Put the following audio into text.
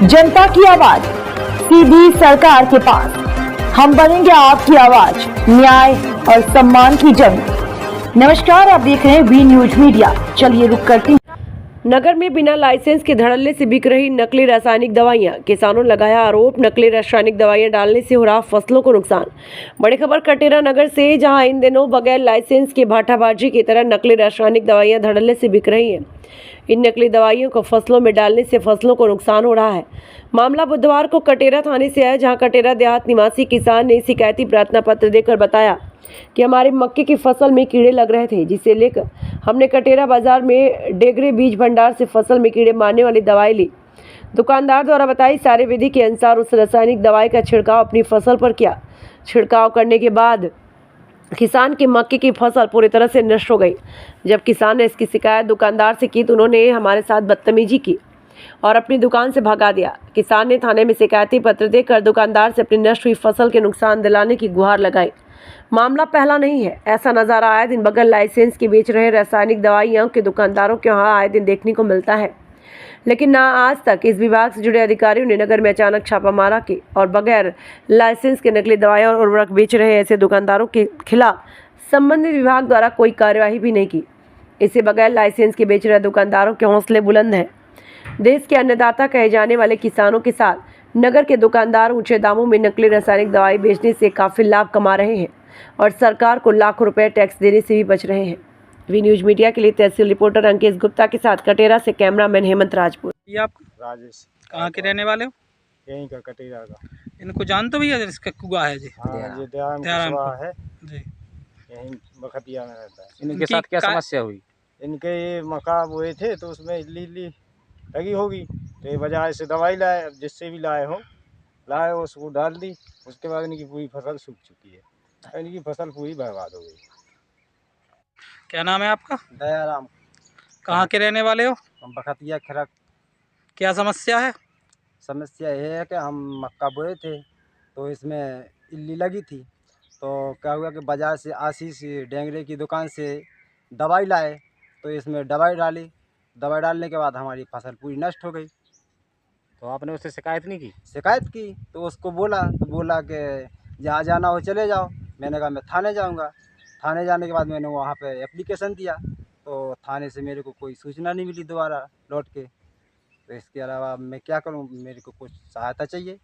जनता की आवाज सीधी सरकार के पास। हम बनेंगे आपकी आवाज, न्याय और सम्मान की जंग। नमस्कार, आप देख रहे हैं वी न्यूज मीडिया। चलिए रुक करते हैं। नगर में बिना लाइसेंस के धड़ल्ले से बिक रही नकली रासायनिक दवाइयां। किसानों ने लगाया आरोप, नकली रासायनिक दवाइयां डालने से हो रहा फसलों को नुकसान। बड़ी खबर कटेरा नगर से, जहां इन दिनों बगैर लाइसेंस के भाटाबाजी की तरह नकली रासायनिक दवाइयां धड़ल्ले से बिक रही हैं। इन नकली दवाइयों को फसलों में डालने से फसलों को नुकसान हो रहा है। मामला बुधवार को कटेरा थाने से आया, जहां कटेरा देहात निवासी किसान ने शिकायती प्रार्थना पत्र देकर बताया कि हमारी मक्के की फसल में कीड़े लग रहे थे, जिसे लेकर हमने कटेरा बाजार में डेगरे बीज भंडार से फसल में कीड़े मारने वाली दवाई ली। दुकानदार द्वारा बताई सारे विधि के अनुसार उस रासायनिक दवाई का छिड़काव अपनी फसल पर किया। छिड़काव करने के बाद किसान की मक्के की फसल पूरी तरह से नष्ट हो गई। जब किसान ने इसकी शिकायत दुकानदार से की तो उन्होंने हमारे साथ बदतमीजी की और अपनी दुकान से भगा दिया। किसान ने थाने में शिकायती पत्र देकर दुकानदार से अपनी नष्ट हुई फसल के नुकसान दिलाने की गुहार लगाई। मामला पहला नहीं है। ऐसा नज़ारा आए दिन बगैर लाइसेंस के बेच रहे रासायनिक दवाइयों के दुकानदारों के यहाँ आए दिन देखने को मिलता है, लेकिन ना आज तक इस विभाग से जुड़े अधिकारियों ने नगर में अचानक छापा मारा कि और बगैर लाइसेंस के नकली दवाइयाँ और उर्वरक बेच रहे ऐसे दुकानदारों के खिलाफ संबंधित विभाग द्वारा कोई कार्यवाही भी नहीं की। इसे बगैर लाइसेंस के बेच रहे दुकानदारों के हौसले बुलंद हैं। देश के अन्नदाता कहे जाने वाले किसानों के साथ नगर के दुकानदार ऊंचे दामों में नकली रासायनिक दवाई बेचने से काफी लाभ कमा रहे हैं और सरकार को लाखों रुपए टैक्स देने से भी बच रहे हैं। वी न्यूज मीडिया के लिए तहसील रिपोर्टर अंकेश गुप्ता के साथ कटेरा से कैमरामैन हेमंत राजपूत। ये आप राजेश कहाँ के रहने वाले हो? यहीं का कटेरा का। इनको जानते हो भैया, इसका कुआ है जी? हाँ जी, दयाराम दयाराम कुशवाहा है, जी। यहीं बखतिया में रहता है। इनके साथ क्या समस्या हुई? इनके ये मक्का बोए थे तो उसमें इल्ली लगी होगी, तो ये बाजार से दवाई लाए, अब जिससे भी लाए उसको डाल दी। उसके बाद इनकी पूरी फसल सूख चुकी है, इनकी फसल पूरी बर्बाद हो गई। क्या नाम है आपका? दयाराम। कहाँ के रहने वाले हो? हम बखतिया खरक। क्या समस्या है? समस्या ये है कि हम मक्का बोए थे तो इसमें इल्ली लगी थी, तो क्या हुआ कि बाज़ार से आशीष डेंगरे की दुकान से दवाई लाए, तो इसमें दवाई डाली। दवाई डालने के बाद हमारी फसल पूरी नष्ट हो गई। तो आपने उससे शिकायत नहीं की? शिकायत की तो उसको बोला कि जहाँ जाना हो चले जाओ। मैंने कहा मैं थाने जाऊँगा। थाने जाने के बाद मैंने वहाँ पे एप्लीकेशन दिया, तो थाने से मेरे को कोई सूचना नहीं मिली दोबारा लौट के। तो इसके अलावा मैं क्या करूँ, मेरे को कुछ सहायता चाहिए।